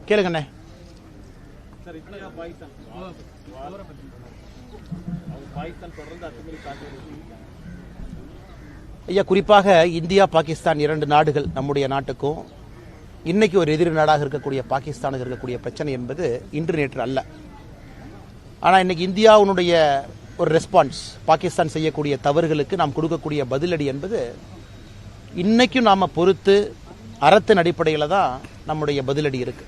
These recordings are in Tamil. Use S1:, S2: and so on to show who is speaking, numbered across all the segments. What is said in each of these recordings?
S1: கேளுங்கண்ணே. ஐயா, குறிப்பாக இந்தியா பாகிஸ்தான் இரண்டு நாடுகள் நம்முடைய நாட்டுக்கும் இன்னைக்கு ஒரு எதிரி நாடாக இருக்கக்கூடிய பாகிஸ்தானுக்கு இருக்கக்கூடிய பிரச்சனை என்பது இன்று நேற்று அல்ல. ஆனால் இன்னைக்கு இந்தியாவுடைய ஒரு ரெஸ்பான்ஸ், பாகிஸ்தான் செய்யக்கூடிய தவறுகளுக்கு நாம் கொடுக்கக்கூடிய பதிலடி என்பது இன்னைக்கும் நாம் பொறுத்து அறத்தின் அடிப்படையில் தான் நம்முடைய பதிலடி இருக்கு.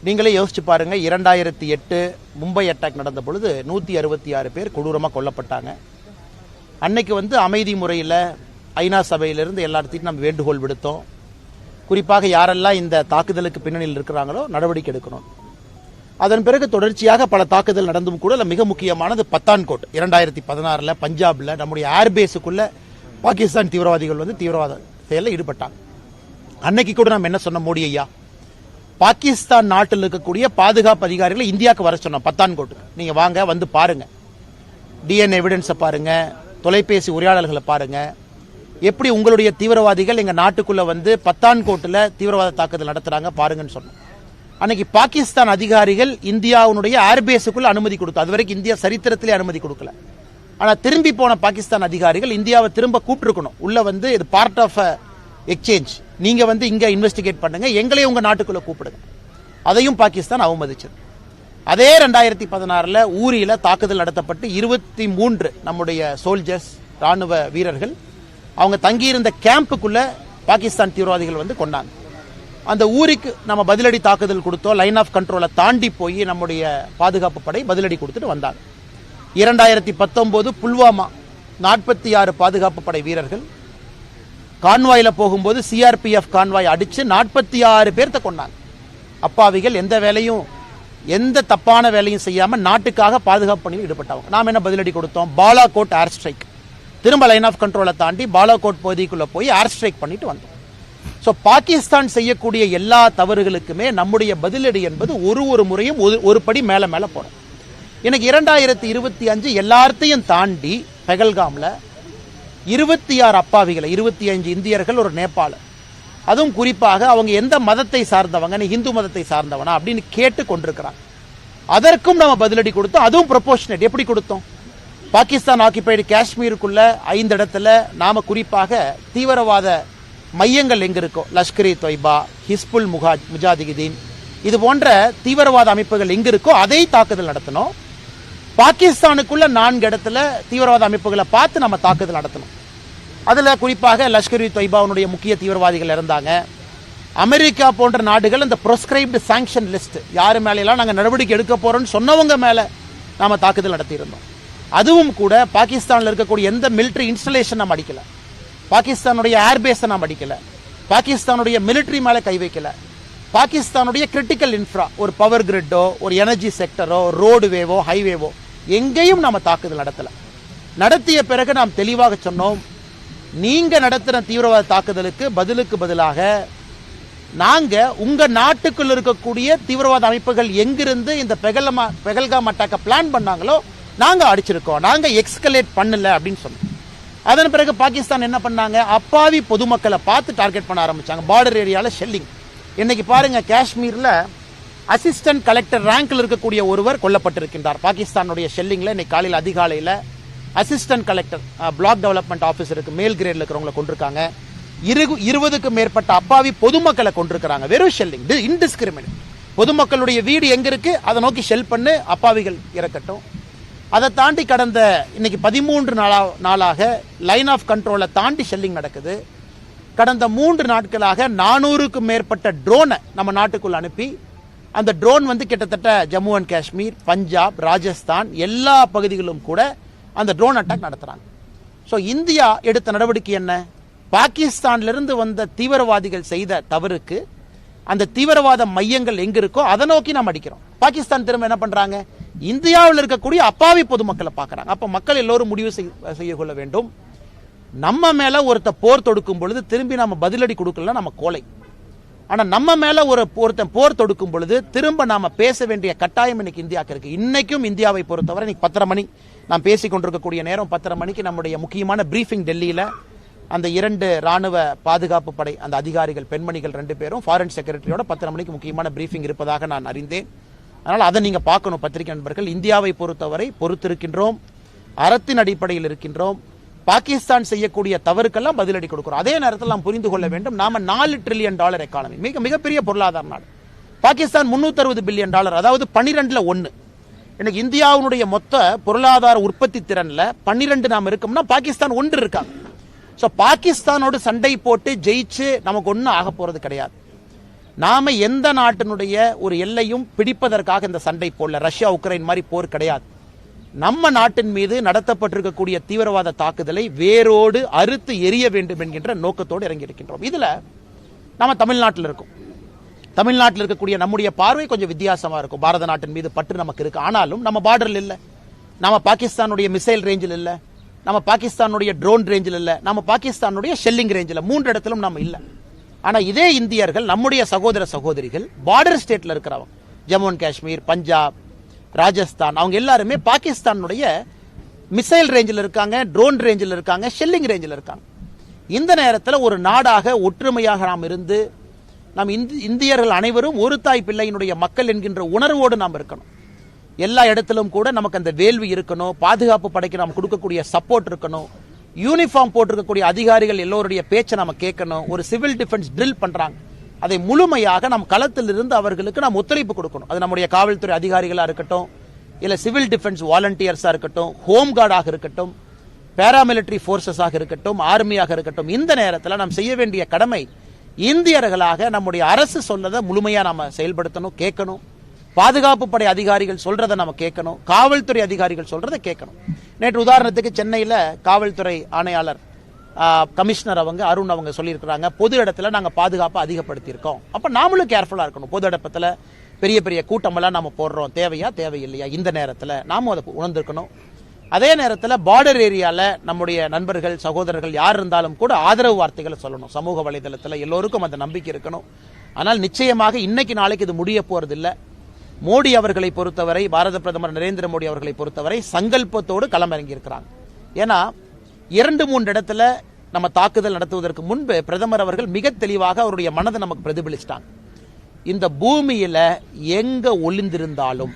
S1: நீங்களே யோசிச்சு பாருங்க, 2008 மும்பை அட்டாக் நடந்த பொழுது 166 பேர் கொடூரமாக கொல்லப்பட்டாங்க. அன்னைக்கு அமைதி முறையில் ஐநா சபையிலிருந்து எல்லாத்தையும் நம்ம வேண்டுகோள் விடுத்தோம். குறிப்பாக யாரெல்லாம் இந்த தாக்குதலுக்கு பின்னணியில் இருக்கிறாங்களோ நடவடிக்கை எடுக்கணும். அதன் பிறகு தொடர்ச்சியாக பல தாக்குதல் நடந்தும் கூட மிக முக்கியமானது பத்தான்கோட் 2016 பஞ்சாப்ல நம்முடைய ஏர்பேஸுக்குள்ள பாகிஸ்தான் தீவிரவாதிகள் தீவிரவாத செயலில் ஈடுபட்டாங்க. அன்னைக்கு கூட நம்ம என்ன சொன்ன, மோடி ஐயா, பாகிஸ்தான் நாட்டில் இருக்கக்கூடிய பாதுகாப்பு அதிகாரிகளை இந்தியாவுக்கு வர சொன்னோம். பத்தான்கோட்டுக்கு நீங்க வாங்க, வந்து பாருங்க, டிஎன்ஏ எவிடன்ஸை பாருங்க, தொலைபேசி உரையாடல்களை பாருங்க, எப்படி உங்களுடைய தீவிரவாதிகள் எங்க நாட்டுக்குள்ள பத்தான்கோட்டில் தீவிரவாத தாக்குதல் நடத்துறாங்க பாருங்கன்னு சொன்னோம். அன்னைக்கு பாகிஸ்தான் அதிகாரிகள் இந்தியாவுடைய ஏர்பேஸுக்குள்ள அனுமதி கொடுத்தோம். அது வரைக்கும் இந்தியா சரித்திரத்திலே அனுமதி கொடுக்கல. ஆனா திரும்பி போன பாகிஸ்தான் அதிகாரிகள் இந்தியாவை திரும்ப கூப்பிட்டுருக்கணும். உள்ள இது பார்ட் ஆஃப் எக்ஸ்சேஞ்ச், நீங்க இங்க இன்வெஸ்டிகேட் பண்ணுங்க, எங்களையும் உங்க நாட்டுக்குள்ள கூப்பிடுங்க. அதையும் பாகிஸ்தான் அவமதிச்சது. அதே 2016 ஊரியில தாக்குதல் நடத்தப்பட்டு 23 நம்முடைய சோல்ஜர்ஸ், ராணுவ வீரர்கள் அவங்க தங்கியிருந்த கேம்புக்குள்ள பாகிஸ்தான் தீவிரவாதிகள் கொண்டாங்க. அந்த ஊருக்கு நம்ம பதிலடி தாக்குதல் கொடுத்தோம். லைன் ஆஃப் கண்ட்ரோலை தாண்டி போய் நம்முடைய பாதுகாப்பு படை பதிலடி கொடுத்துட்டு வந்தாங்க. 2019 புல்வாமா 46 பாதுகாப்பு படை வீரர்கள் கான்வாயில போகும்போது சிஆர்பிஎஃப் கான்வாய் அடிச்சு 46 பேர்த்த கொண்டாங்க. அப்பாவிகள் எந்த வேலையும், எந்த தப்பான வேலையும் செய்யாம நாட்டுக்காக பாதுகாப்பு பணியில் ஈடுபட்டவங்க. நாம் என்ன பதிலடி கொடுத்தோம்? பாலாகோட் ஏர் ஸ்ட்ரைக், திரும்ப லைன் ஆஃப் கண்ட்ரோலை தாண்டி பாலாகோட் பகுதிக்குள்ள போய் ஏர் ஸ்ட்ரைக் பண்ணிட்டு வந்தோம். ஸோ பாகிஸ்தான் செய்யக்கூடிய எல்லா தவறுகளுக்குமே நம்முடைய பதிலடி என்பது ஒரு முறையும் ஒரு படி மேல மேல போறோம். எனக்கு 2025 எல்லாத்தையும் தாண்டி பெகல்காம்ல 26 அப்பாவிகளை, 25 இந்தியர்கள், ஒரு நேபாளர், அதுவும் குறிப்பாக அவங்க எந்த மதத்தை சார்ந்தவங்க, நீ இந்து மதத்தை சார்ந்தவனா அப்படின்னு கேட்டு கொண்டிருக்கிறாங்க. அதற்கும் நம்ம பதிலடி கொடுத்தோம். அதுவும் ப்ரொபோர்ஷனேட். எப்படி கொடுத்தோம்? பாகிஸ்தான் ஆக்கிபைடு காஷ்மீருக்குள்ள 5 இடத்துல நாம குறிப்பாக தீவிரவாத மையங்கள் எங்க இருக்கோ, லஷ்கர் இ தொய்பா, ஹிஸ்புல் முஜாஹிதீன், இது போன்ற தீவிரவாத அமைப்புகள் எங்க இருக்கோ அதை தாக்குதல் நடத்தணும். பாகிஸ்தானுக்குள்ள 4 இடத்துல தீவிரவாத அமைப்புகளை பார்த்து நம்ம தாக்குதல் நடத்தணும். அதுல குறிப்பாக லஷ்கர் இ தொய்பாவுடைய முக்கிய தீவிரவாதிகள் இருந்தாங்க. அமெரிக்கா போன்ற நாடுகள் அந்த ப்ரொஸ்கிரைப்டு சாங்ஷன் லிஸ்ட், யாரு மேலாம் நாங்கள் நடவடிக்கை எடுக்க போறோம்னு சொன்னவங்க மேல நாம தாக்குதல் நடத்தி இருந்தோம். அதுவும் கூட பாகிஸ்தானில் இருக்கக்கூடிய எந்த மிலிட்டரி இன்ஸ்டலேஷன் நம்ம அடிக்கல, பாகிஸ்தானுடைய ஏர்பேஸை நாம் அடிக்கல, பாகிஸ்தானுடைய மிலிட்டரி மேல கை வைக்கல, பாகிஸ்தானுடைய கிரிட்டிக்கல் இன்ஃப்ரா, ஒரு பவர் கிரிட்டோ, ஒரு எனர்ஜி செக்டரோ, ரோடுவேவோ, ஹைவேவோ எங்கேயும் நாம தாக்குதல் நடத்தல. நடத்திய பிறகு நாம் தெளிவாக சொன்னோம், நீங்க நடத்தின தீவிரவாத தாக்குதலுக்கு பதிலாக நாங்க உங்க நாட்டுக்குள் இருக்கக்கூடிய தீவிரவாத அமைப்புகள் எங்கிருந்து இந்த பெகல்காம் அட்டாக்க பிளான் பண்ணாங்களோ நாங்க அடிச்சிருக்கோம், நாங்க எக்ஸ்கலேட் பண்ணல அப்படின்னு சொன்னோம். அதன் பிறகு பாகிஸ்தான் என்ன பண்ணாங்க? அப்பாவி பொதுமக்களை பார்த்து டார்கெட் பண்ண ஆரம்பிச்சாங்க. பார்டர் ஏரியால ஷெல்லிங். இன்னைக்கு பாருங்க, காஷ்மீர்ல அசிஸ்டன்ட் கலெக்டர் ரேங்க்ல இருக்கக்கூடிய ஒருவர் கொல்லப்பட்டிருக்கின்றார். பாகிஸ்தானுடைய ஷெல்லிங்ல இன்னைக்கு காலையில் அதிகாலையில் அசிஸ்டன்ட் கலெக்டர், பிளாக் டெவலப்மெண்ட் ஆபீசருக்கு மேல் கிரேட்ல இருக்கிறவங்களை கொண்டிருக்காங்க. 20க்கும் மேற்பட்ட அப்பாவி பொதுமக்களை கொண்டிருக்கிறாங்க. வெறும் ஷெல்லிங், இன்டிஸ்கிரிமினேட். பொதுமக்களுடைய வீடு எங்க இருக்கு அதை நோக்கி ஷெல் பண்ணு, அப்பாவிகள் இறக்கட்டும். அதை தாண்டி கடந்த இன்னைக்கு 13 நாளாக லைன் ஆஃப் கண்ட்ரோலை தாண்டி ஷெல்லிங் நடக்குது. கடந்த 3 நாட்களாக 400க்கும் மேற்பட்ட ட்ரோனை நம்ம நாட்டுக்குள்ள அனுப்பி அந்த ட்ரோன் கிட்டத்தட்ட ஜம்மு அண்ட் காஷ்மீர், பஞ்சாப், ராஜஸ்தான் எல்லா பகுதிகளிலும் கூட அந்த ட்ரோன் அட்டாக் நடத்துறாங்க. ஸோ இந்தியா எடுத்த நடவடிக்கை என்ன? பாகிஸ்தானிலிருந்து வந்த தீவிரவாதிகள் செய்த தவறுக்கு அந்த தீவிரவாத மையங்கள் எங்க இருக்கோ அதை நோக்கி நாம் அடிக்கிறோம். பாகிஸ்தான் திரும்ப என்ன பண்றாங்க? இந்தியாவில் இருக்கக்கூடிய அப்பாவி பொதுமக்களை பார்க்கறாங்க. அப்ப மக்கள் எல்லோரும் முடிவு செய்ய கொள்ள வேண்டும். நம்ம மேல ஒருத்த போர் தொடுக்கும் பொழுது திரும்பி நம்ம பதிலடி கொடுக்கல, நம்ம கோலை. ஆனா நம்ம மேல ஒருத்தன் போர் தொடுக்கும் பொழுது திரும்ப நாம பேச வேண்டிய கட்டாயம் இன்னைக்கு இந்தியாவுக்கு இருக்கு. இன்னைக்கும் இந்தியாவை பொறுத்தவரை இன்னைக்கு 10:30 மணி நாம் பேசிக் கொண்டிருக்கக்கூடிய நேரம் 10:30 மணிக்கு நம்முடைய முக்கியமான பிரீஃபிங் டெல்லியில அந்த 2 ராணுவ பாதுகாப்பு படை அந்த அதிகாரிகள் பெண்மணிகள் 2 பேரும் ஃபாரின் செக்ரட்டரியோட 10 மணிக்கு முக்கியமான பிரீஃபிங் இருப்பதாக நான் அறிந்தேன். அதனால் அதை நீங்க பார்க்கணும் பத்திரிகை நண்பர்கள். இந்தியாவை பொறுத்தவரை பொறுத்திருக்கின்றோம், அறத்தின் அடிப்படையில் இருக்கின்றோம். பாகிஸ்தான் செய்யக்கூடிய தவறுக்கெல்லாம் பதிலடி கொடுக்கிறோம். அதே நேரத்தில் நாம் புரிந்து கொள்ள வேண்டும், நாம $4 trillion எக்கானமி, மிகப்பெரிய பொருளாதார நாடு. பாகிஸ்தான் $360 பில்லியன், அதாவது 12ல் 1. இன்னைக்கு இந்தியாவுடைய மொத்த பொருளாதார உற்பத்தி திறன்ல 12 நாம் இருக்கோம்னா பாகிஸ்தான் 1 இருக்காங்க. சோ பாகிஸ்தானோடு சண்டை போட்டு ஜெயிச்சு நமக்கு ஒன்றும் ஆக போறது கிடையாது. நாம எந்த நாட்டினுடைய ஒரு எல்லையும் பிடிப்பதற்காக இந்த சண்டை போடல. ரஷ்யா உக்ரைன் மாதிரி போர் கிடையாது. நம்ம நாட்டின் மீது நடத்தப்பட்டிருக்கக்கூடிய தீவிரவாத தாக்குதலை வேரோடு அறுத்து எரிய வேண்டும் என்கின்ற நோக்கத்தோடு இறங்கி இருக்கின்றோம். இதுல நம்ம தமிழ்நாட்டில் இருக்கோம். தமிழ்நாட்டில் இருக்கக்கூடிய நம்முடைய பார்வை கொஞ்சம் வித்தியாசமா இருக்கும். பாரத நாட்டின் மீது பற்று நமக்கு இருக்கு. ஆனாலும் நம்ம பார்டரில் இல்ல, நம்ம பாகிஸ்தானுடைய மிசைல் ரேஞ்சில் இல்ல, நம்ம பாகிஸ்தானுடைய ட்ரோன் ரேஞ்சில் இல்ல, நம்ம பாகிஸ்தானுடைய ஷெல்லிங் ரேஞ்சில் 3 இடத்திலும் நம்ம இல்ல. ஆனா இதே இந்தியர்கள், நம்முடைய சகோதர சகோதரிகள் பார்டர் ஸ்டேட்ல இருக்கிறவங்க, ஜம்மு அண்ட் காஷ்மீர், பஞ்சாப், ராஜஸ்தான், அவங்க எல்லாருமே பாகிஸ்தானுடைய மிசைல் ரேஞ்சில் இருக்காங்க, ட்ரோன் ரேஞ்சில் இருக்காங்க, ஷெல்லிங் ரேஞ்சில் இருக்காங்க. இந்த நேரத்தில் ஒரு நாடாக ஒற்றுமையாக நாம் இருந்து நாம் இந்தியர்கள் அனைவரும் ஒரு தாய் பிள்ளையினுடைய மக்கள் என்கின்ற உணர்வோடு நாம் இருக்கணும். எல்லா இடத்திலும் கூட நமக்கு அந்த வேள்வி இருக்கணும். பாதுகாப்பு படைக்கு நாம் கொடுக்கக்கூடிய சப்போர்ட் இருக்கணும். யூனிஃபார்ம் போட்டிருக்கக்கூடிய அதிகாரிகள் எல்லோருடைய பேச்சை நம்ம கேட்கணும். ஒரு சிவில் டிஃபென்ஸ் ட்ரில் பண்றாங்க, அதை முழுமையாக நம் களத்தில் இருந்து அவர்களுக்கு நாம் ஒத்துழைப்பு கொடுக்கணும். அது நம்முடைய காவல்துறை அதிகாரிகளா இருக்கட்டும், இல்ல சிவில் டிஃபென்ஸ் வாலண்டியர்ஸா இருக்கட்டும், ஹோம் கார்டாக இருக்கட்டும், பாராமிலிட்டரி போர்சஸாக இருக்கட்டும், ஆர்மியாக இருக்கட்டும், இந்த நேரத்தில் நாம் செய்ய வேண்டிய கடமை இந்தியர்களாக நம்முடைய அரசு சொல்லதை முழுமையா நாம செயல்படுத்தணும், கேட்கணும். பாதுகாப்பு படை அதிகாரிகள் சொல்றதை நம்ம கேட்கணும், காவல்துறை அதிகாரிகள் சொல்றதை கேட்கணும். நேற்று உதாரணத்துக்கு சென்னையில் காவல்துறை ஆணையாளர் கமிஷனர் அருண் அவங்க சொல்லியிருக்கிறாங்க, பொது இடத்துல நாங்க பாதுகாப்பை அதிகப்படுத்தி இருக்கோம். அப்ப நாமளும் கேர்ஃபுல்லா இருக்கணும். பொது இடத்துல பெரிய பெரிய கூட்டமெல்லாம் நாம போடுறோம், தேவையா தேவையில்லையா, இந்த நேரத்தில் நாமும் அதை உணர்ந்திருக்கணும். அதே நேரத்தில் பார்டர் ஏரியால நம்முடைய நண்பர்கள் சகோதரர்கள் யார் இருந்தாலும் கூட ஆதரவு வார்த்தைகளை சொல்லணும். சமூக வலைதளத்தில் எல்லோருக்கும் அந்த நம்பிக்கை இருக்கணும். ஆனால் நிச்சயமாக இன்னைக்கு நாளைக்கு இது முடிய போறதில்லை. மோடி அவர்களை பொறுத்தவரை, பாரத பிரதமர் நரேந்திர மோடி அவர்களை பொறுத்தவரை சங்கல்பத்தோடு களமிறங்கி இருக்கிறாங்க. ஏன்னா 2-3 இடத்துல நம்ம தாக்குதல் நடத்துவதற்கு முன்பு பிரதமர் அவர்கள் மிக தெளிவாக அவருடைய மனதை நமக்கு பிரதிபலிச்சிட்டாங்க. இந்த பூமியில எங்க ஒளிந்திருந்தாலும்,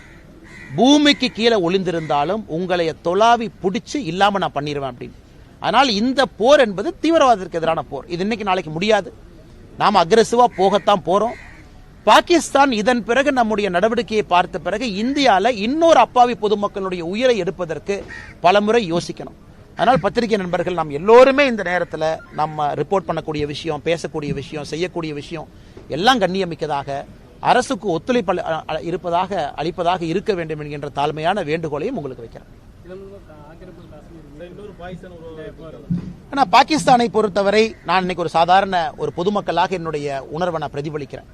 S1: பூமிக்கு கீழே ஒளிந்திருந்தாலும் உங்களை தொலாவி பிடிச்சு இல்லாம நான் பண்ணிடுவேன் அப்படின்னு. ஆனால் இந்த போர் என்பது தீவிரவாதத்திற்கு எதிரான போர். இது இன்னைக்கு நாளைக்கு முடியாது. நாம அக்ரெசிவா போகத்தான் போறோம். பாகிஸ்தான் இதன் பிறகு நம்முடைய நடவடிக்கையை பார்த்த பிறகு இந்தியால இன்னொரு அப்பாவி பொதுமக்களுடைய உயிரை எடுப்பதற்கு பலமுறை யோசிக்கணும். அதனால் பத்திரிகை நண்பர்கள், நாம் எல்லோருமே இந்த நேரத்தில் நம்ம ரிப்போர்ட் பண்ணக்கூடிய விஷயம், பேசக்கூடிய விஷயம், செய்யக்கூடிய விஷயம் எல்லாம் கண்ணியமிக்கதாக, அரசுக்கு ஒத்துழைப்பு அளிப்பதாக இருக்க வேண்டும் என்கின்ற தாழ்மையான வேண்டுகோளையும் உங்களுக்கு வைக்கிறேன். ஆனா பாகிஸ்தானை பொறுத்தவரை நான் இன்னைக்கு ஒரு சாதாரண ஒரு பொதுமக்களாக என்னுடைய உணர்வை நான் பிரதிபலிக்கிறேன்.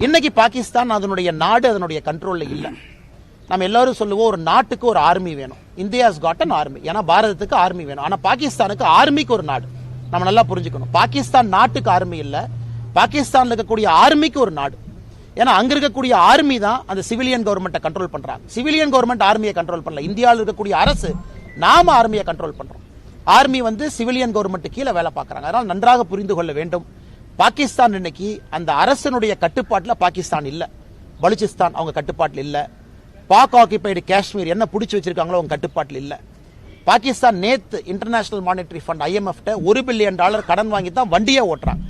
S1: இன்னைக்கு பாகிஸ்தான் அதனுடைய நாடு அதனுடைய கண்ட்ரோல்ல இல்ல. நம்ம எல்லாரும் சொல்லுவோம், ஒரு நாட்டுக்கு ஒரு ஆர்மி வேணும். India's got an army. ஏன்னா பாரதத்துக்கு ஆர்மி வேணும். ஆனா பாகிஸ்தானுக்கு ஆர்மிக்கு ஒரு நாடு. நம்ம நல்லா புரிஞ்சுக்கணும். பாகிஸ்தான் நாட்டுக்கு ஆர்மி இல்ல, பாகிஸ்தான்ல இருக்கக்கூடிய ஆர்மிக்கு ஒரு நாடு. ஏன்னா அங்க இருக்கக்கூடிய ஆர்மி தான் அந்த சிவிலியன் கவர்மெண்ட்டை கண்ட்ரோல் பண்றாங்க. சிவிலியன் கவர்மெண்ட் ஆர்மியை கண்ட்ரோல் பண்ணல. இந்தியாவில் இருக்கக்கூடிய அரசு நாம ஆர்மியை கண்ட்ரோல் பண்றோம். ஆர்மி சிவிலியன் கவர்மெண்ட் கீழே வேலை பார்க்கறாங்க. அதனால நன்றாக புரிந்து கொள்ள வேண்டும். பாகிஸ்தான் இன்னைக்கு அந்த அரசனுடைய கட்டுப்பாட்டில் பாகிஸ்தான் இல்ல. பலுச்சிஸ்தான் அவங்க கட்டுப்பாட்டில் இல்ல. பாக் ஆக்கிபைடு காஷ்மீர் என்ன பிடிச்சி வச்சிருக்காங்களோ அவங்க கட்டுப்பாட்டில் இல்ல. பாகிஸ்தான் நேத்து international monetary fund IMF $1 billion கடன் வாங்கி தான் வண்டியே ஓட்டுறாங்க.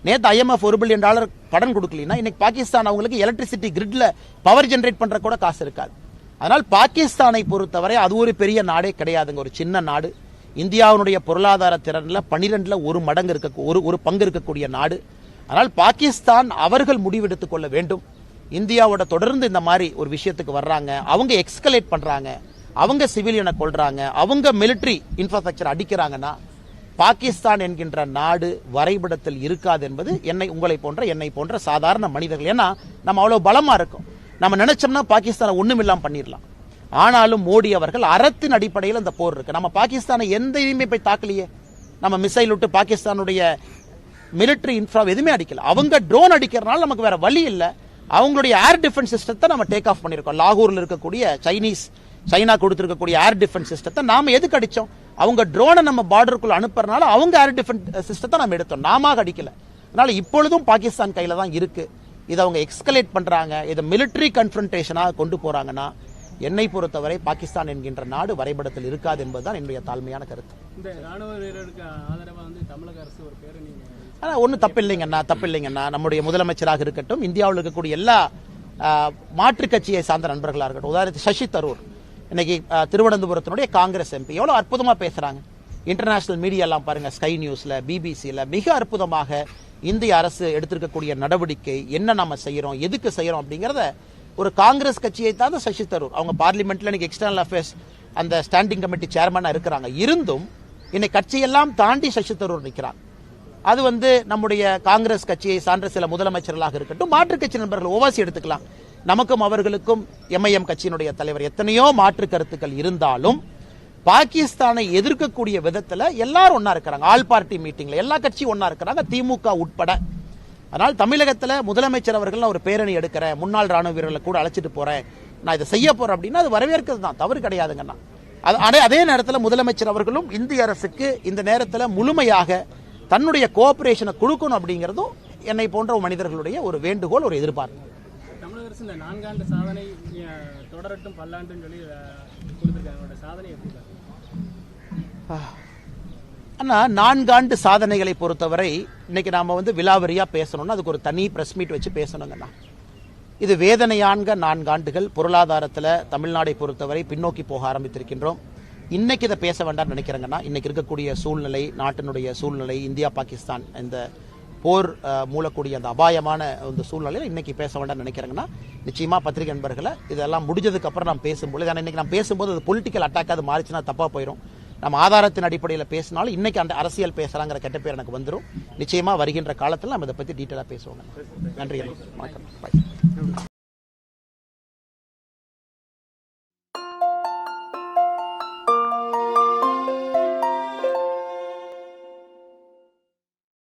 S1: நேத்து IMF $1 பில்லியன் கடன் கொடுக்கலனா இன்னைக்கு பாகிஸ்தான் அவங்களுக்கு எலக்ட்ரிசிட்டி கிரிட்ல பவர் ஜெனரேட் பண்ற கூட காசு இருக்காது. அதனால் பாகிஸ்தானை பொறுத்தவரை அது ஒரு பெரிய நாடே கிடையாதுங்க, ஒரு சின்ன நாடு. இந்தியாவுடைய பொருளாதார திறன்ல 12ல் 1 மடங்கு ஒரு பங்கு இருக்கக்கூடிய நாடு. ஆனால் பாகிஸ்தான் அவர்கள் முடிவெடுத்துக் கொள்ள வேண்டும். இந்தியாவோட தொடர்ந்து இந்த மாதிரி ஒரு விஷயத்துக்கு வர்றாங்க, அவங்க எக்ஸ்கலேட் பண்றாங்க, அவங்க சிவிலியனை கொள்றாங்க, அவங்க மிலிட்டரி இன்ஃப்ராஸ்ட்ரக்சர் அடிக்கிறாங்கன்னா பாகிஸ்தான் என்கின்ற நாடு வரைபடத்தில் இருக்காது என்பது உங்களை போன்ற என்னை போன்ற சாதாரண மனிதர்கள். ஏன்னா நம்ம அவ்வளவு பலமா இருக்கும். நம்ம நினைச்சோம்னா பாகிஸ்தானை ஒண்ணுமில்லாம பண்ணிடலாம். ஆனாலும் மோடி அவர்கள் அறத்தின் அடிப்படையில் அந்த போர் இருக்கு. நம்ம பாகிஸ்தானை எந்த இதுவுமே போய் தாக்கலையே. நம்ம மிசைல் விட்டு பாகிஸ்தானுடைய மிலிட்டரி இன்ஃப்ரா எதுவுமே அடிக்கல. அவங்க ட்ரோன் அடிக்கிறதுனால நமக்கு வேற வழி இல்லை. அவங்களுடைய ஏர் டிஃபென்ஸ் சிஸ்டத்தை நம்ம டேக் ஆஃப் பண்ணிருக்கோம். லாகூர்ல இருக்கக்கூடிய சைனா கொடுத்திருக்கக்கூடிய ஏர் டிஃபென்ஸ் சிஸ்டத்தை நாம எதுக்கு அடிச்சோம்? அவங்க ட்ரோனை நம்ம பார்டருக்குள்ள அனுப்புறதுனால அவங்க ஏர் டிஃபென்ஸ் சிஸ்டத்தை நம்ம எடுத்தோம், நாம அடிக்கல. அதனால இப்பொழுதும் பாகிஸ்தான் கையில தான் இருக்கு. இதை அவங்க எக்ஸ்கலேட் பண்றாங்க, இதை மிலிட்டரி கன்ஃபரன்டேஷனாக கொண்டு போறாங்கன்னா என்னை பொறுத்தவரை பாகிஸ்தான் என்கின்ற நாடு வரைபடத்தில் இருக்காது என்பதுதான் என்னுடைய தாழ்மையான கருத்து.
S2: இந்த ராணுவ வீரருக்கு ஆதரவா வந்து தமிழக அரசு ஒரு பேரணி
S1: ஒன்றும் தப்பில்லைங்கண்ணா. நம்முடைய முதலமைச்சராக இருக்கட்டும், இந்தியாவில் இருக்கக்கூடிய எல்லா மாற்றுக் கட்சியை சார்ந்த நண்பர்களாக இருக்கட்டும், உதாரணத்துக்கு சசி தரூர் இன்னைக்கு திருவனந்தபுரத்தினுடைய காங்கிரஸ் எம்பி எவ்வளவு அற்புதமா பேசுறாங்க. இன்டர்நேஷனல் மீடியா எல்லாம் பாருங்க, ஸ்கை நியூஸ்ல, பிபிசியில மிக அற்புதமாக இந்திய அரசு எடுத்திருக்கக்கூடிய நடவடிக்கை என்ன நம்ம செய்யறோம், எதுக்கு செய்யறோம் அப்படிங்கறத ஒரு காங்கிரஸ் கட்சியை தான் சசி தரூர், அவங்க பார்லிமெண்ட்ல இன்னைக்கு எக்ஸ்டர்னல் அஃபேர்ஸ் அந்த ஸ்டாண்டிங் கமிட்டி சேர்மனா இருக்கிறாங்க. இருந்தும் இன்னைக்கு கட்சியெல்லாம் தாண்டி சசி தரூர் நிற்கிறாங்க. அது நம்முடைய காங்கிரஸ் கட்சியை சார்ந்த சில முதலமைச்சர்களாக இருக்கட்டும், மாற்றுக் கட்சி நண்பர்கள் ஓவாசி எடுத்துக்கலாம். நமக்கும் அவர்களுக்கும் எம்ஐஎம் கட்சியினுடைய தலைவர் எத்தனையோ மாற்று கருத்துக்கள் இருந்தாலும் பாகிஸ்தானை எதிர்க்கக்கூடிய விதத்துல எல்லாரும் ஒன்னா இருக்கிறாங்க. ஆல் பார்ட்டி மீட்டிங்ல எல்லா கட்சியும் ஒன்னா இருக்கிறாங்க, திமுக உட்பட. அதனால் தமிழகத்துல முதலமைச்சர் அவர்கள் ஒரு பேரணி எடுக்கிறேன், முன்னாள் ராணுவ வீரர்களை கூட அழைச்சிட்டு போறேன், நான் இதை செய்ய போறேன் அப்படின்னா அது வரவேற்கிறது தான், தவறு கிடையாதுங்கண்ணா. அதே நேரத்தில் முதலமைச்சர் அவர்களும் இந்திய அரசுக்கு இந்த நேரத்தில் முழுமையாக தன்னுடைய கோஆபரேஷனை கொடுக்கணும் அப்படிங்கிறதும் என்னை போன்ற மனிதர்களுடைய ஒரு வேண்டுகோள், ஒரு எதிர்பார்ப்பு.
S2: தமிழக அரசு இந்த 4 ஆண்டு சாதனை தொடரட்டும் பல்லாண்டுன்னு சொல்லி கொடுத்திருக்காங்க. சாதனை எப்படி
S1: ஆனா 4 ஆண்டு சாதனைகளை பொறுத்தவரை இன்னைக்கு நாம விலாவரியா பேசணும்னா அதுக்கு ஒரு தனி பிரஸ் மீட் வச்சு பேசணுங்கண்ணா. இது வேதனையான 4 ஆண்டுகள். பொருளாதாரத்தில் தமிழ்நாடை பொறுத்தவரை பின்னோக்கி போக ஆரம்பித்திருக்கின்றோம். இன்னைக்கு இதை பேச வேண்டாம்னு நினைக்கிறேங்கன்னா, இன்னைக்கு இருக்கக்கூடிய சூழ்நிலை, நாட்டினுடைய சூழ்நிலை, இந்தியா பாகிஸ்தான் இந்த போர் மூலக்கூடிய அந்த அபாயமான இந்த சூழ்நிலையில் இன்னைக்கு பேச வேண்டாம்னு நினைக்கிறேங்கன்னா, நிச்சயமா பத்திரிகை நண்பர்களை இதெல்லாம் முடிஞ்சதுக்கு அப்புறம் நாம் பேசும்போது, ஆனால் இன்னைக்கு நான் பேசும்போது அது பொலிட்டிக்கல் அட்டாக் அது மாறிச்சுன்னா தப்பா போயிடும். நம்ம ஆதாரத்தின் அடிப்படையில் பேசினாலும் இன்னைக்கு அந்த அரசியல் பேசுறாங்கிற கெட்ட பேர் எனக்கு வந்துடும். நிச்சயமா வருகின்ற காலத்தில் நம்ம இதை பத்தி டீட்டெயிலாக பேசுவோம். நன்றி, வணக்கம்.